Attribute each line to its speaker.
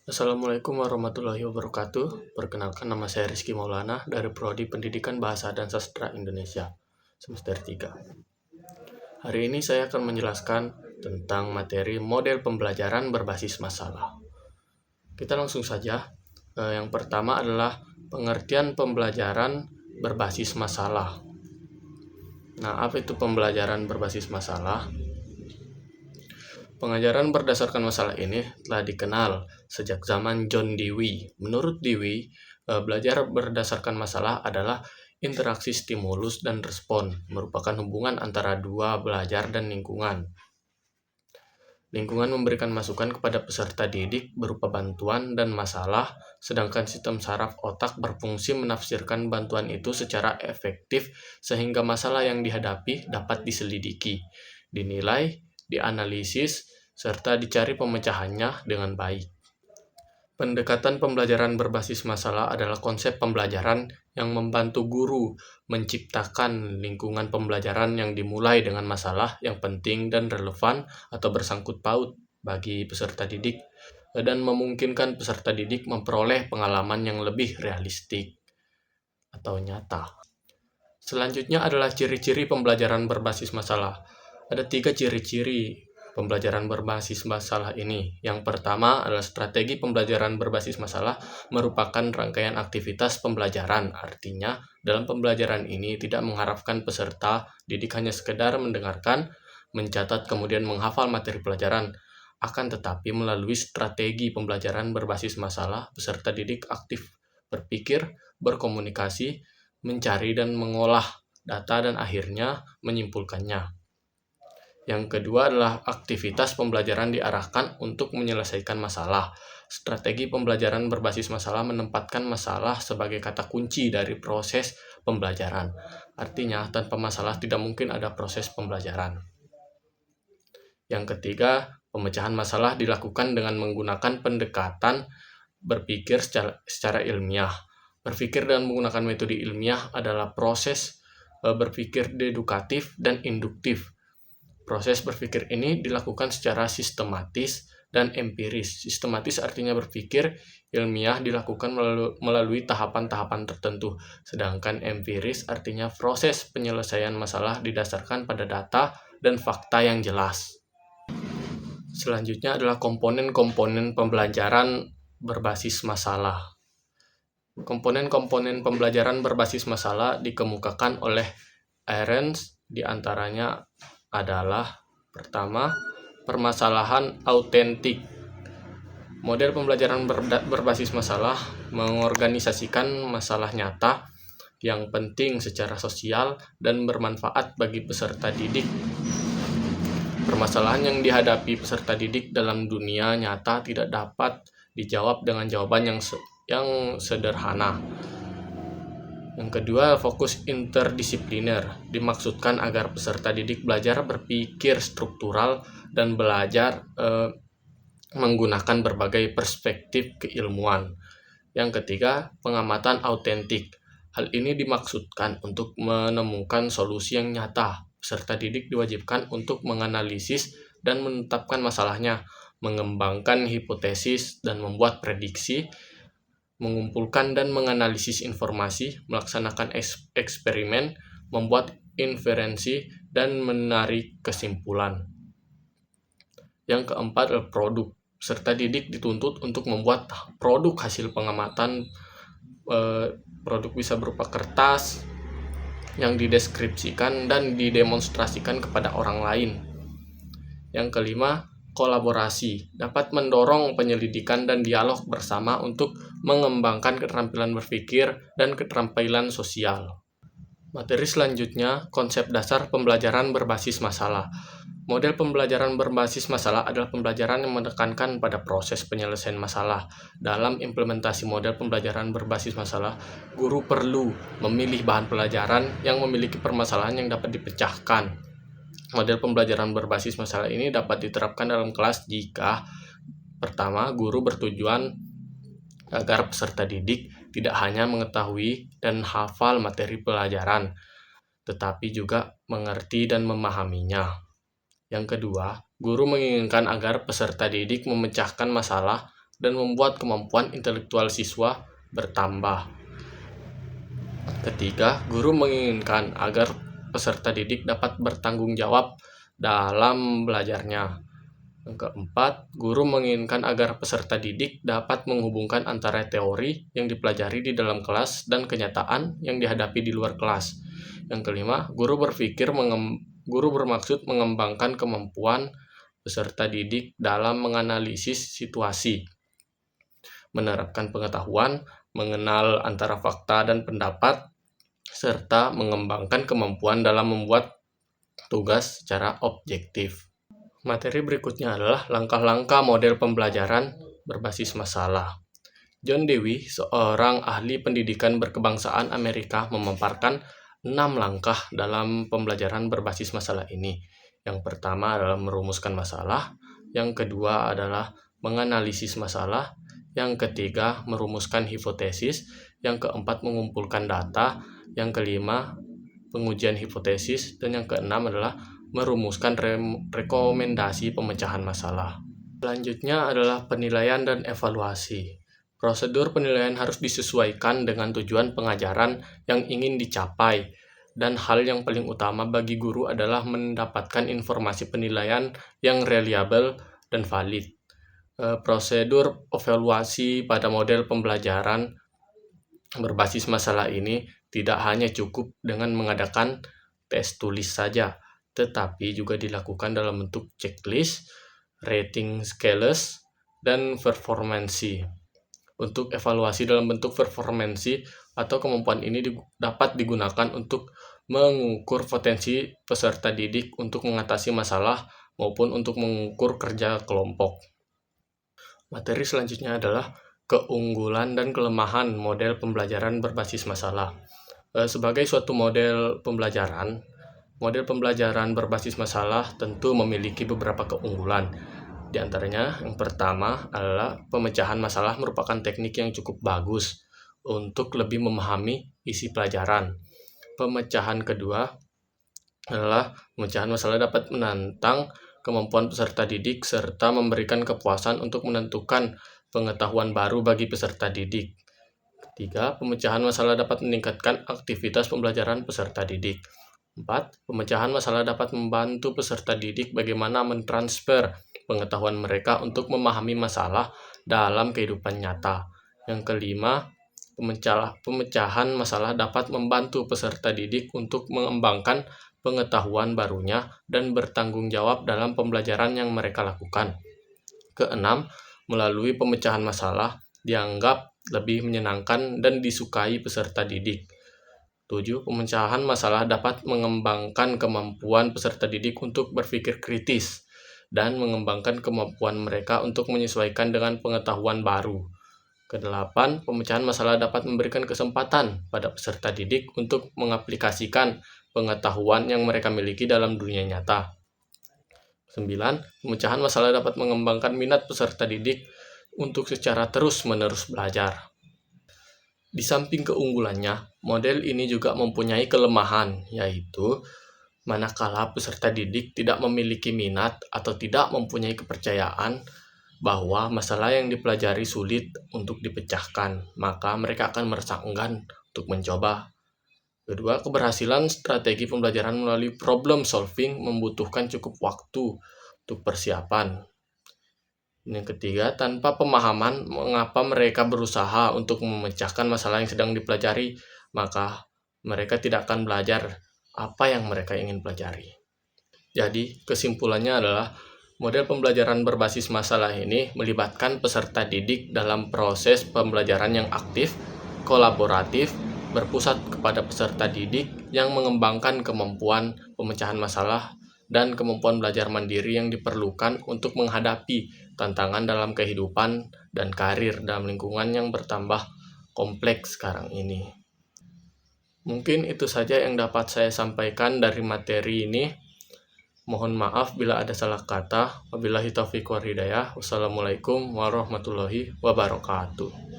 Speaker 1: Assalamualaikum warahmatullahi wabarakatuh. Perkenalkan, nama saya Rizky Maulana dari Prodi Pendidikan Bahasa dan Sastra Indonesia, semester 3. Hari ini saya akan menjelaskan tentang materi model pembelajaran berbasis masalah. Kita langsung saja. Yang pertama adalah pengertian pembelajaran berbasis masalah. Nah, apa itu pembelajaran berbasis masalah? Pengajaran berdasarkan masalah ini telah dikenal sejak zaman John Dewey. Menurut Dewey, belajar berdasarkan masalah adalah interaksi stimulus dan respon, merupakan hubungan antara dua belajar dan lingkungan. Lingkungan memberikan masukan kepada peserta didik berupa bantuan dan masalah, sedangkan sistem saraf otak berfungsi menafsirkan bantuan itu secara efektif sehingga masalah yang dihadapi dapat diselidiki, dinilai, dianalisis, serta dicari pemecahannya dengan baik. Pendekatan pembelajaran berbasis masalah adalah konsep pembelajaran yang membantu guru menciptakan lingkungan pembelajaran yang dimulai dengan masalah yang penting dan relevan atau bersangkut paut bagi peserta didik dan memungkinkan peserta didik memperoleh pengalaman yang lebih realistik atau nyata. Selanjutnya adalah ciri-ciri pembelajaran berbasis masalah. Ada 3 ciri-ciri pembelajaran berbasis masalah ini. Yang pertama adalah strategi pembelajaran berbasis masalah merupakan rangkaian aktivitas pembelajaran. Artinya, dalam pembelajaran ini tidak mengharapkan peserta didik hanya sekedar mendengarkan, mencatat, kemudian menghafal materi pelajaran. Akan tetapi melalui strategi pembelajaran berbasis masalah, peserta didik aktif berpikir, berkomunikasi, mencari dan mengolah data dan akhirnya menyimpulkannya. Yang kedua adalah aktivitas pembelajaran diarahkan untuk menyelesaikan masalah. Strategi pembelajaran berbasis masalah menempatkan masalah sebagai kata kunci dari proses pembelajaran. Artinya, tanpa masalah tidak mungkin ada proses pembelajaran. Yang ketiga, pemecahan masalah dilakukan dengan menggunakan pendekatan berpikir secara ilmiah. Berpikir dan menggunakan metode ilmiah adalah proses berpikir dedukatif dan induktif. Proses berpikir ini dilakukan secara sistematis dan empiris. Sistematis artinya berpikir, ilmiah dilakukan melalui tahapan-tahapan tertentu. Sedangkan empiris artinya proses penyelesaian masalah didasarkan pada data dan fakta yang jelas. Selanjutnya adalah komponen-komponen pembelajaran berbasis masalah. Komponen-komponen pembelajaran berbasis masalah dikemukakan oleh Ahrens, diantaranya adalah pertama, permasalahan autentik. Model pembelajaran berbasis masalah mengorganisasikan masalah nyata yang penting secara sosial dan bermanfaat bagi peserta didik. Permasalahan yang dihadapi peserta didik dalam dunia nyata tidak dapat dijawab dengan jawaban yang sederhana. Yang kedua, fokus interdisipliner dimaksudkan agar peserta didik belajar berpikir struktural dan belajar menggunakan berbagai perspektif keilmuan. Yang ketiga, pengamatan autentik. Hal ini dimaksudkan untuk menemukan solusi yang nyata. Peserta didik diwajibkan untuk menganalisis dan menetapkan masalahnya, mengembangkan hipotesis dan membuat prediksi, mengumpulkan dan menganalisis informasi, melaksanakan eksperimen, membuat inferensi, dan menarik kesimpulan. Yang keempat adalah produk. Peserta didik dituntut untuk membuat produk hasil pengamatan. Produk bisa berupa kertas yang dideskripsikan dan didemonstrasikan kepada orang lain. Yang kelima, kolaborasi dapat mendorong penyelidikan dan dialog bersama untuk mengembangkan keterampilan berpikir dan keterampilan sosial. Materi selanjutnya, konsep dasar pembelajaran berbasis masalah. Model pembelajaran berbasis masalah adalah pembelajaran yang menekankan pada proses penyelesaian masalah. Dalam implementasi model pembelajaran berbasis masalah, guru perlu memilih bahan pelajaran yang memiliki permasalahan yang dapat dipecahkan. Model pembelajaran berbasis masalah ini dapat diterapkan dalam kelas jika pertama, guru bertujuan agar peserta didik tidak hanya mengetahui dan hafal materi pelajaran, tetapi juga mengerti dan memahaminya. Yang kedua, guru menginginkan agar peserta didik memecahkan masalah dan membuat kemampuan intelektual siswa bertambah. Ketiga, guru menginginkan agar peserta didik dapat bertanggung jawab dalam belajarnya. Yang keempat, guru menginginkan agar peserta didik dapat menghubungkan antara teori yang dipelajari di dalam kelas dan kenyataan yang dihadapi di luar kelas. Yang kelima, guru bermaksud mengembangkan kemampuan peserta didik dalam menganalisis situasi, menerapkan pengetahuan, mengenal antara fakta dan pendapat, serta mengembangkan kemampuan dalam membuat tugas secara objektif. Materi berikutnya adalah langkah-langkah model pembelajaran berbasis masalah. John Dewey, seorang ahli pendidikan berkebangsaan Amerika, memaparkan 6 langkah dalam pembelajaran berbasis masalah ini. Yang pertama adalah merumuskan masalah, yang kedua adalah menganalisis masalah, yang ketiga merumuskan hipotesis, yang keempat mengumpulkan data, yang kelima pengujian hipotesis, dan yang keenam adalah merumuskan rekomendasi pemecahan masalah. Selanjutnya adalah penilaian dan evaluasi. Prosedur penilaian harus disesuaikan dengan tujuan pengajaran yang ingin dicapai, dan hal yang paling utama bagi guru adalah mendapatkan informasi penilaian yang reliabel dan valid. Prosedur evaluasi pada model pembelajaran berbasis masalah ini tidak hanya cukup dengan mengadakan tes tulis saja, tetapi juga dilakukan dalam bentuk checklist, rating scales, dan performansi. Untuk evaluasi dalam bentuk performansi atau kemampuan ini dapat digunakan untuk mengukur potensi peserta didik untuk mengatasi masalah maupun untuk mengukur kerja kelompok. Materi selanjutnya adalah keunggulan dan kelemahan model pembelajaran berbasis masalah. Sebagai suatu model pembelajaran berbasis masalah tentu memiliki beberapa keunggulan. Di antaranya, yang pertama adalah pemecahan masalah merupakan teknik yang cukup bagus untuk lebih memahami isi pelajaran. Pemecahan kedua adalah pemecahan masalah dapat menantang kemampuan peserta didik serta memberikan kepuasan untuk menentukan pengetahuan baru bagi peserta didik. Ketiga, pemecahan masalah dapat meningkatkan aktivitas pembelajaran peserta didik. 4. Pemecahan masalah dapat membantu peserta didik bagaimana mentransfer pengetahuan mereka untuk memahami masalah dalam kehidupan nyata. Yang kelima, pemecahan masalah dapat membantu peserta didik untuk mengembangkan pengetahuan barunya dan bertanggung jawab dalam pembelajaran yang mereka lakukan. Keenam, melalui pemecahan masalah dianggap lebih menyenangkan dan disukai peserta didik. 7. Pemecahan masalah dapat mengembangkan kemampuan peserta didik untuk berpikir kritis dan mengembangkan kemampuan mereka untuk menyesuaikan dengan pengetahuan baru. Kedelapan, pemecahan masalah dapat memberikan kesempatan pada peserta didik untuk mengaplikasikan pengetahuan yang mereka miliki dalam dunia nyata. 9. Pemecahan masalah dapat mengembangkan minat peserta didik untuk secara terus-menerus belajar. Di samping keunggulannya, model ini juga mempunyai kelemahan, yaitu manakala peserta didik tidak memiliki minat atau tidak mempunyai kepercayaan bahwa masalah yang dipelajari sulit untuk dipecahkan, maka mereka akan merasa enggan untuk mencoba. Kedua, keberhasilan strategi pembelajaran melalui problem solving membutuhkan cukup waktu untuk persiapan. Yang ketiga, tanpa pemahaman mengapa mereka berusaha untuk memecahkan masalah yang sedang dipelajari, maka mereka tidak akan belajar apa yang mereka ingin pelajari. Jadi, kesimpulannya adalah model pembelajaran berbasis masalah ini melibatkan peserta didik dalam proses pembelajaran yang aktif, kolaboratif, berpusat kepada peserta didik yang mengembangkan kemampuan pemecahan masalah dan kemampuan belajar mandiri yang diperlukan untuk menghadapi tantangan dalam kehidupan dan karir dalam lingkungan yang bertambah kompleks sekarang ini. Mungkin itu saja yang dapat saya sampaikan dari materi ini. Mohon maaf bila ada salah kata. Wabillahi taufiq wal hidayah. Wassalamualaikum warahmatullahi wabarakatuh.